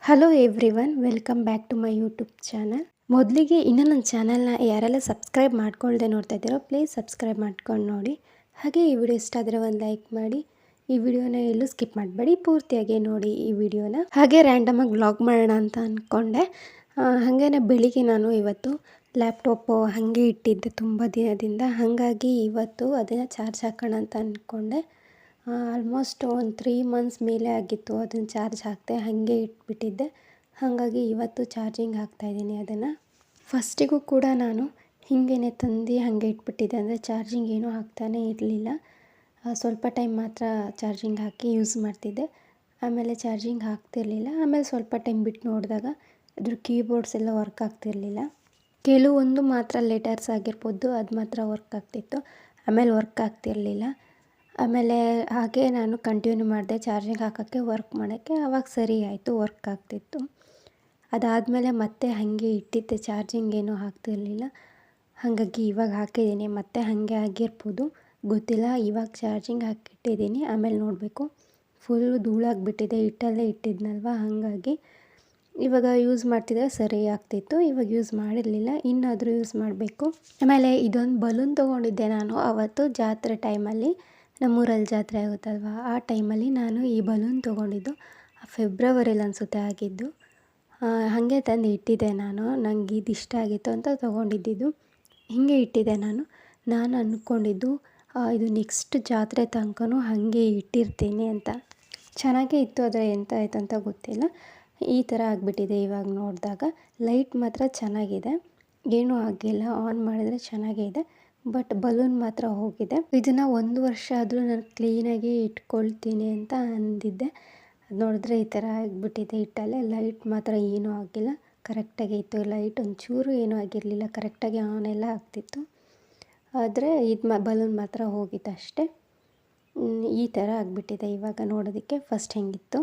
Hello everyone, welcome back to my YouTube channel. ಮೊದಲಿಗೆ ಇನ್ನೂ ನನ್ನ ಚಾನಲ್ನ ಯಾರೆಲ್ಲ ಸಬ್ಸ್ಕ್ರೈಬ್ ಮಾಡ್ಕೊಳ್ದೆ ನೋಡ್ತಾ ಇದ್ದೀರೋ ಪ್ಲೀಸ್ ಸಬ್ಸ್ಕ್ರೈಬ್ ಮಾಡ್ಕೊಂಡು ನೋಡಿ. ಹಾಗೆ ಈ ವಿಡಿಯೋ ಇಷ್ಟ ಆದರೆ ಒಂದು ಲೈಕ್ ಮಾಡಿ. ಈ ವಿಡಿಯೋನ ಎಲ್ಲೂ ಸ್ಕಿಪ್ ಮಾಡಬೇಡಿ, ಪೂರ್ತಿಯಾಗಿ ನೋಡಿ ಈ ವಿಡಿಯೋನ. ಹಾಗೆ ರ್ಯಾಂಡಮಾಗಿ ವ್ಲಾಗ್ ಮಾಡೋಣ ಅಂತ ಅಂದ್ಕೊಂಡೆ. ಹಾಗೇ ಬೆಳಿಗ್ಗೆ ನಾನು ಇವತ್ತು ಲ್ಯಾಪ್ಟಾಪು ಹಾಗೆ ಇಟ್ಟಿದ್ದೆ ತುಂಬ ದಿನದಿಂದ. ಹಾಗಾಗಿ ಇವತ್ತು ಅದನ್ನು ಚಾರ್ಜ್ ಹಾಕೋಣ ಅಂತ ಅಂದ್ಕೊಂಡೆ. ಆಲ್ಮೋಸ್ಟ್ ಒಂದು 3 ಮಂತ್ಸ್ ಮೇಲೆ ಆಗಿತ್ತು ಅದನ್ನು ಚಾರ್ಜ್ ಹಾಕದೆ ಹಾಗೆ ಇಟ್ಬಿಟ್ಟಿದ್ದೆ. ಹಾಗಾಗಿ ಇವತ್ತು ಚಾರ್ಜಿಂಗ್ ಹಾಕ್ತಾಯಿದ್ದೀನಿ ಅದನ್ನು. ಫಸ್ಟಿಗೂ ಕೂಡ ನಾನು ಹೀಗೇ ತಂದು ಹಾಗೆ ಇಟ್ಬಿಟ್ಟಿದ್ದೆ, ಅಂದರೆ ಚಾರ್ಜಿಂಗ್ ಏನೂ ಹಾಕ್ತಾನೇ ಇರಲಿಲ್ಲ. ಸ್ವಲ್ಪ ಟೈಮ್ ಮಾತ್ರ ಚಾರ್ಜಿಂಗ್ ಹಾಕಿ ಯೂಸ್ ಮಾಡ್ತಿದ್ದೆ, ಆಮೇಲೆ ಚಾರ್ಜಿಂಗ್ ಹಾಕ್ತಿರ್ಲಿಲ್ಲ. ಆಮೇಲೆ ಸ್ವಲ್ಪ ಟೈಮ್ ಬಿಟ್ಟು ನೋಡಿದಾಗ ಅದ್ರ ಕೀಬೋರ್ಡ್ಸ್ ಎಲ್ಲ ವರ್ಕ್ ಆಗ್ತಿರಲಿಲ್ಲ. ಕೆಲವೊಂದು ಮಾತ್ರ ಲೆಟರ್ಸ್ ಆಗಿರ್ಬೋದು, ಅದು ಮಾತ್ರ ವರ್ಕ್ ಆಗ್ತಿತ್ತು, ಆಮೇಲೆ ವರ್ಕ್ ಆಗ್ತಿರಲಿಲ್ಲ. ಆಮೇಲೆ ಹಾಗೆ ನಾನು ಕಂಟಿನ್ಯೂ ಮಾಡಿದೆ ಚಾರ್ಜಿಂಗ್ ಹಾಕೋಕ್ಕೆ, ವರ್ಕ್ ಮಾಡೋಕ್ಕೆ. ಆವಾಗ ಸರಿ ಆಯಿತು, ವರ್ಕ್ ಆಗ್ತಿತ್ತು. ಅದಾದಮೇಲೆ ಮತ್ತೆ ಹಾಗೆ ಇಟ್ಟಿದ್ದೆ, ಚಾರ್ಜಿಂಗ್ ಏನೂ ಹಾಕ್ತಿರಲಿಲ್ಲ. ಹಾಗಾಗಿ ಇವಾಗ ಹಾಕಿದ್ದೀನಿ, ಮತ್ತೆ ಹಾಗೆ ಆಗಿರ್ಬೋದು ಗೊತ್ತಿಲ್ಲ. ಇವಾಗ ಚಾರ್ಜಿಂಗ್ ಹಾಕಿಟ್ಟಿದ್ದೀನಿ, ಆಮೇಲೆ ನೋಡಬೇಕು. ಫುಲ್ಲು ಧೂಳಾಗಿಬಿಟ್ಟಿದೆ, ಹಿಟ್ಟಲ್ಲೇ ಇಟ್ಟಿದ್ನಲ್ವ, ಹಾಗಾಗಿ ಇವಾಗ ಯೂಸ್ ಮಾಡ್ತಿದ್ರೆ ಸರಿ ಆಗ್ತಿತ್ತು. ಇವಾಗ ಯೂಸ್ ಮಾಡಿರಲಿಲ್ಲ, ಇನ್ನಾದರೂ ಯೂಸ್ ಮಾಡಬೇಕು. ಆಮೇಲೆ ಇದೊಂದು ಬಲೂನ್ ತೊಗೊಂಡಿದ್ದೆ ನಾನು ಆವತ್ತು ಜಾತ್ರೆ ಟೈಮಲ್ಲಿ. ನಮ್ಮೂರಲ್ಲಿ ಜಾತ್ರೆ ಆಗುತ್ತಲ್ವ, ಆ ಟೈಮಲ್ಲಿ ನಾನು ಈ ಬಲೂನ್ ತೊಗೊಂಡಿದ್ದು ಫೆಬ್ರವರಿಲಿ ಅನಿಸುತ್ತೆ ಆಗಿದ್ದು. ಹಾಗೆ ತಂದು ಇಟ್ಟಿದ್ದೆ ನಾನು, ನನಗೆ ಇದು ಇಷ್ಟ ಆಗಿತ್ತು ಅಂತ ತೊಗೊಂಡಿದ್ದು. ಹೀಗೆ ಇಟ್ಟಿದ್ದೆ ನಾನು ಅಂದ್ಕೊಂಡಿದ್ದು ಇದು ನೆಕ್ಸ್ಟ್ ಜಾತ್ರೆ ತನಕನೂ ಹಾಗೆ ಇಟ್ಟಿರ್ತೀನಿ ಅಂತ. ಚೆನ್ನಾಗೇ ಇತ್ತು, ಆದರೆ ಎಂತ ಆಯ್ತು ಅಂತ ಗೊತ್ತಿಲ್ಲ. ಈ ಥರ ಆಗಿಬಿಟ್ಟಿದೆ ಇವಾಗ ನೋಡಿದಾಗ. ಲೈಟ್ ಮಾತ್ರ ಚೆನ್ನಾಗಿದೆ, ಏನೂ ಆಗಿಲ್ಲ, ಆನ್ ಮಾಡಿದರೆ ಚೆನ್ನಾಗೇ ಇದೆ. ಬಟ್ ಬಲೂನ್ ಮಾತ್ರ ಹೋಗಿದೆ. ಇದನ್ನು 1 ವರ್ಷ ಆದರೂ ನಾನು ಕ್ಲೀನಾಗಿ ಇಟ್ಕೊಳ್ತೀನಿ ಅಂತ ಅಂದಿದ್ದೆ. ಅದು ನೋಡಿದ್ರೆ ಈ ಥರ ಆಗಿಬಿಟ್ಟಿದೆ ಹಿಟ್ಟಲ್ಲೇ. ಲೈಟ್ ಮಾತ್ರ ಏನೂ ಆಗಿಲ್ಲ, ಕರೆಕ್ಟಾಗಿ ಇತ್ತು. ಲೈಟ್ ಒಂಚೂರು ಏನೂ ಆಗಿರಲಿಲ್ಲ, ಕರೆಕ್ಟಾಗಿ ಆನ್ ಎಲ್ಲ ಆಗ್ತಿತ್ತು. ಆದರೆ ಇದು ಬಲೂನ್ ಮಾತ್ರ ಹೋಗಿತ್ತು ಅಷ್ಟೇ. ಈ ಥರ ಆಗಿಬಿಟ್ಟಿದೆ ಇವಾಗ ನೋಡೋದಕ್ಕೆ. ಫಸ್ಟ್ ಹೆಂಗಿತ್ತು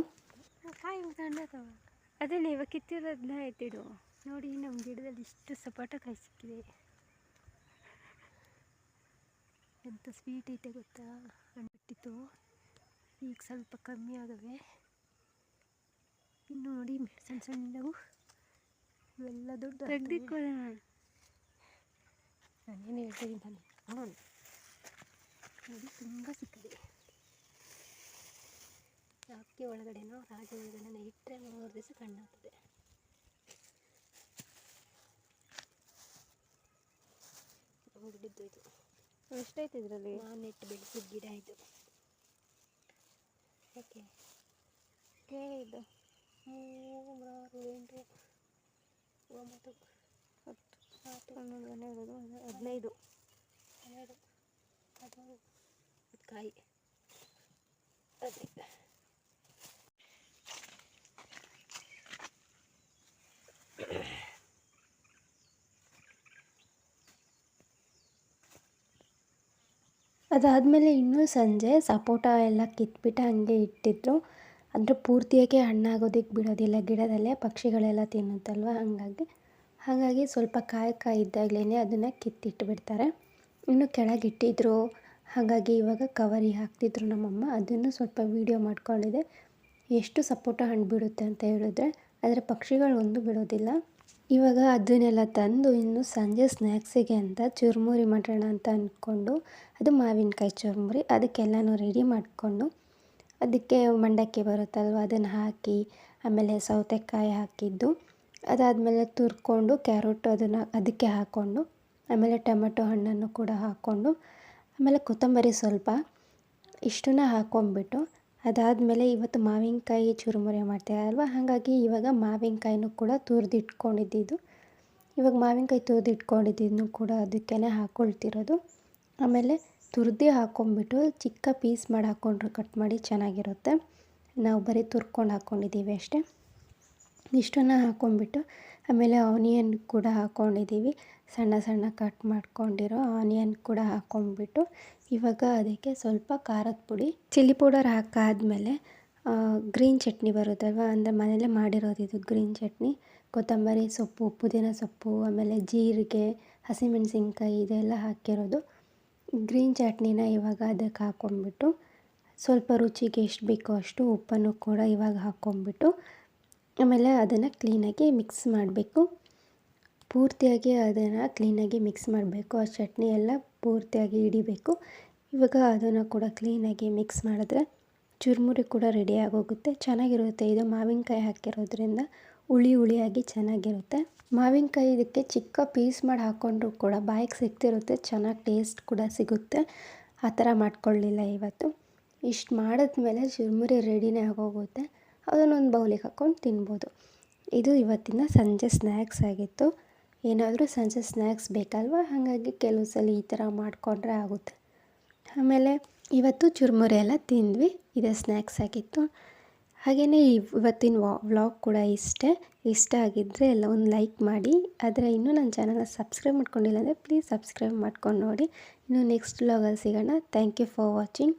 ಅದನ್ನೇ ಇವಾಗ ಕಿತ್ತಿರೋದನ್ನ ಎತ್ತಿಡು. ನೋಡಿ, ನಮ್ಮ ಗಿಡದಲ್ಲಿ ಇಷ್ಟು ಸಪೋಟ ಕಾಯಿ ಸಿಕ್ಕಿದೆ. ಎಂಥ ಸ್ವೀಟ್ ಐತೆ ಗೊತ್ತಾ, ಹಣ್ಣಿಟ್ಟಿತ್ತು. ಈಗ ಸ್ವಲ್ಪ ಕಮ್ಮಿ ಆಗವೆ. ಇನ್ನು ನೋಡಿ ಸಣ್ಣ ಸಣ್ಣವು ಇವೆಲ್ಲ ದೊಡ್ಡ ತೆಗ್ದಿಕ್ಕೋದೆ. ನಾನೇನು ಹೇಳ್ತಾಯಿದ್ದೀನಿ ನೋಡಿ, ತುಂಬ ಸಿಕ್ಕಿದೆ. ಅಕ್ಕಿ ಒಳಗಡೆನೋ ರಾಗಿ ಒಳಗಡೆನೋ ಇಟ್ಟರೆ 3 ದಿವಸ ಕಣ್ಣಾಗ್ತದೆ. ಗಿಡದ್ದು ಇದು ಎಷ್ಟೈತೆ ಇದರಲ್ಲಿ? ನಾನು ನೆಟ್ಟು ಬೆಳೆಸಿದ ಗಿಡ ಇದು. ಓಕೆ ಓಕೆ, ಇದು 3, 6, 8, 9, 10, 11, 12, 15, 12 ಕಾಯಿ. ಅದೇ ಅದಾದಮೇಲೆ ಇನ್ನೂ ಸಂಜೆ ಸಪೋಟ ಎಲ್ಲ ಕಿತ್ಬಿಟ್ಟು ಹಾಗೆ ಇಟ್ಟಿದ್ರು. ಅಂದರೆ ಪೂರ್ತಿಯಾಗಿ ಹಣ್ಣಾಗೋದಕ್ಕೆ ಬಿಡೋದಿಲ್ಲ ಗಿಡದಲ್ಲೇ, ಪಕ್ಷಿಗಳೆಲ್ಲ ತಿನ್ನುತ್ತಲ್ವ, ಹಾಗಾಗಿ ಸ್ವಲ್ಪ ಕಾಯಿ ಇದ್ದಾಗಲೇ ಅದನ್ನು ಕಿತ್ತಿಟ್ಬಿಡ್ತಾರೆ. ಇನ್ನು ಕೆಳಗಿಟ್ಟಿದ್ರು, ಹಾಗಾಗಿ ಇವಾಗ ಕವರಿಗೆ ಹಾಕ್ತಿದ್ರು ನಮ್ಮಮ್ಮ. ಅದನ್ನು ಸ್ವಲ್ಪ ವೀಡಿಯೋ ಮಾಡ್ಕೊಂಡಿದ್ದೆ. ಎಷ್ಟು ಸಪೋಟ ಹಣ್ಣು ಬಿಡುತ್ತೆ ಅಂತ ಹೇಳಿದ್ರೆ, ಆದರೆ ಪಕ್ಷಿಗಳು ಒಂದು ಬಿಡೋದಿಲ್ಲ. ಇವಾಗ ಅದನ್ನೆಲ್ಲ ತಂದು ಇನ್ನು ಸಂಜೆ ಸ್ನ್ಯಾಕ್ಸಿಗೆ ಅಂತ ಚುರುಮುರಿ ಮಾಡೋಣ ಅಂತ ಅಂದ್ಕೊಂಡು, ಅದು ಮಾವಿನಕಾಯಿ ಚುರುಮುರಿ. ಅದಕ್ಕೆಲ್ಲನೂ ರೆಡಿ ಮಾಡಿಕೊಂಡು, ಅದಕ್ಕೆ ಮಂಡಕ್ಕಿ ಬರುತ್ತಲ್ವ ಅದನ್ನು ಹಾಕಿ, ಆಮೇಲೆ ಸೌತೆಕಾಯಿ ಹಾಕಿದ್ದು, ಅದಾದಮೇಲೆ ತುರ್ಕೊಂಡು ಕ್ಯಾರೆಟು ಅದನ್ನು ಅದಕ್ಕೆ ಹಾಕ್ಕೊಂಡು, ಆಮೇಲೆ ಟೊಮೆಟೊ ಹಣ್ಣನ್ನು ಕೂಡ ಹಾಕ್ಕೊಂಡು, ಆಮೇಲೆ ಕೊತ್ತಂಬರಿ ಸ್ವಲ್ಪ, ಇಷ್ಟನ್ನ ಹಾಕ್ಕೊಂಬಿಟ್ಟು, ಅದಾದಮೇಲೆ ಇವತ್ತು ಮಾವಿನಕಾಯಿ ಚುರುಮುರಿ ಮಾಡ್ತಾರಲ್ವ, ಹಾಗಾಗಿ ಇವಾಗ ಮಾವಿನಕಾಯಿನೂ ಕೂಡ ತುರಿದಿಟ್ಕೊಂಡಿದ್ದು. ಇವಾಗ ಮಾವಿನಕಾಯಿ ತುರಿದಿಟ್ಕೊಂಡಿದ್ದನ್ನು ಕೂಡ ಅದಕ್ಕೇ ಹಾಕ್ಕೊಳ್ತಿರೋದು. ಆಮೇಲೆ ತುರಿದು ಹಾಕ್ಕೊಂಬಿಟ್ಟು ಚಿಕ್ಕ ಪೀಸ್ ಮಾಡಿ ಹಾಕ್ಕೊಂಡ್ರೆ ಕಟ್ ಮಾಡಿ ಚೆನ್ನಾಗಿರುತ್ತೆ. ನಾವು ಬರೀ ತುರ್ಕೊಂಡು ಹಾಕ್ಕೊಂಡಿದ್ದೀವಿ ಅಷ್ಟೇ. ಇಷ್ಟನ್ನು ಹಾಕ್ಕೊಂಬಿಟ್ಟು ಆಮೇಲೆ ಆನಿಯನ್ ಕೂಡ ಹಾಕ್ಕೊಂಡಿದ್ದೀವಿ. ಸಣ್ಣ ಸಣ್ಣ ಕಟ್ ಮಾಡ್ಕೊಂಡಿರೋ ಆನಿಯನ್ ಕೂಡ ಹಾಕ್ಕೊಂಬಿಟ್ಟು, ಇವಾಗ ಅದಕ್ಕೆ ಸ್ವಲ್ಪ ಖಾರದ ಪುಡಿ, ಚಿಲ್ಲಿ ಪೌಡರ್ ಹಾಕಾದ್ಮೇಲೆ ಗ್ರೀನ್ ಚಟ್ನಿ ಬರುತ್ತಲ್ವ, ಅಂದರೆ ಮನೆಯಲ್ಲೇ ಮಾಡಿರೋದು ಇದು ಗ್ರೀನ್ ಚಟ್ನಿ. ಕೊತ್ತಂಬರಿ ಸೊಪ್ಪು, ಪುದೀನ ಸೊಪ್ಪು, ಆಮೇಲೆ ಜೀರಿಗೆ, ಹಸಿಮೆಣಸಿನ್ಕಾಯಿ ಇದೆಲ್ಲ ಹಾಕಿರೋದು ಗ್ರೀನ್ ಚಟ್ನಿನ ಇವಾಗ ಅದಕ್ಕೆ ಹಾಕ್ಕೊಂಬಿಟ್ಟು, ಸ್ವಲ್ಪ ರುಚಿಗೆ ಎಷ್ಟು ಬೇಕೋ ಅಷ್ಟು ಉಪ್ಪನ್ನು ಕೂಡ ಇವಾಗ ಹಾಕ್ಕೊಂಬಿಟ್ಟು, ಆಮೇಲೆ ಅದನ್ನು ಕ್ಲೀನಾಗಿ ಮಿಕ್ಸ್ ಮಾಡಬೇಕು. ಪೂರ್ತಿಯಾಗಿ ಅದನ್ನು ಕ್ಲೀನಾಗಿ ಮಿಕ್ಸ್ ಮಾಡಬೇಕು. ಆ ಚಟ್ನಿ ಎಲ್ಲ ಪೂರ್ತಿಯಾಗಿ ಹಿಡಿಬೇಕು. ಇವಾಗ ಅದನ್ನು ಕೂಡ ಕ್ಲೀನಾಗಿ ಮಿಕ್ಸ್ ಮಾಡಿದ್ರೆ ಚುರುಮುರಿ ಕೂಡ ರೆಡಿ ಆಗೋಗುತ್ತೆ. ಚೆನ್ನಾಗಿರುತ್ತೆ. ಇದು ಮಾವಿನಕಾಯಿ ಹಾಕಿರೋದ್ರಿಂದ ಹುಳಿ ಹುಳಿಯಾಗಿ ಚೆನ್ನಾಗಿರುತ್ತೆ. ಮಾವಿನಕಾಯಿ ಇದಕ್ಕೆ ಚಿಕ್ಕ ಪೀಸ್ ಮಾಡಿ ಹಾಕ್ಕೊಂಡ್ರೂ ಕೂಡ ಬಾಯಿಗೆ ಸಿಗ್ತಿರುತ್ತೆ, ಚೆನ್ನಾಗಿ ಟೇಸ್ಟ್ ಕೂಡ ಸಿಗುತ್ತೆ. ಆ ಥರ ಮಾಡ್ಕೊಳ್ಳಿಲ್ಲ ಇವತ್ತು. ಇಷ್ಟು ಮಾಡಿದ್ಮೇಲೆ ಚುರುಮುರಿ ರೆಡಿನೇ ಆಗೋಗುತ್ತೆ. ಅದನ್ನೊಂದು ಬೌಲಿಗೆ ಹಾಕ್ಕೊಂಡು ತಿನ್ಬೋದು. ಇದು ಇವತ್ತಿನ ಸಂಜೆ ಸ್ನ್ಯಾಕ್ಸ್ ಆಗಿತ್ತು. ಏನಾದರೂ ಸಂಜೆ ಸ್ನ್ಯಾಕ್ಸ್ ಬೇಕಲ್ವ, ಹಾಗಾಗಿ ಕೆಲವು ಸಲ ಈ ಥರ ಮಾಡಿಕೊಂಡ್ರೆ ಆಗುತ್ತೆ. ಆಮೇಲೆ ಇವತ್ತು ಚುರುಮುರಿ ಎಲ್ಲ ತಿಂದ್ವಿ. ಇದೇ ಸ್ನ್ಯಾಕ್ಸ್ ಆಗಿತ್ತು. ಹಾಗೆಯೇ ಇವತ್ತಿನ ವ್ಲಾಗ್ ಕೂಡ ಇಷ್ಟ ಆಗಿದ್ದರೆ ಎಲ್ಲ ಒಂದು ಲೈಕ್ ಮಾಡಿ. ಆದರೆ ಇನ್ನೂ ನನ್ನ ಚಾನಲ್ನ ಸಬ್ಸ್ಕ್ರೈಬ್ ಮಾಡ್ಕೊಂಡಿಲ್ಲ ಅಂದರೆ ಪ್ಲೀಸ್ ಸಬ್ಸ್ಕ್ರೈಬ್ ಮಾಡ್ಕೊಂಡು ನೋಡಿ. ಇನ್ನು ನೆಕ್ಸ್ಟ್ ವ್ಲಾಗಲ್ಲಿ ಸಿಗೋಣ. Thank you for watching.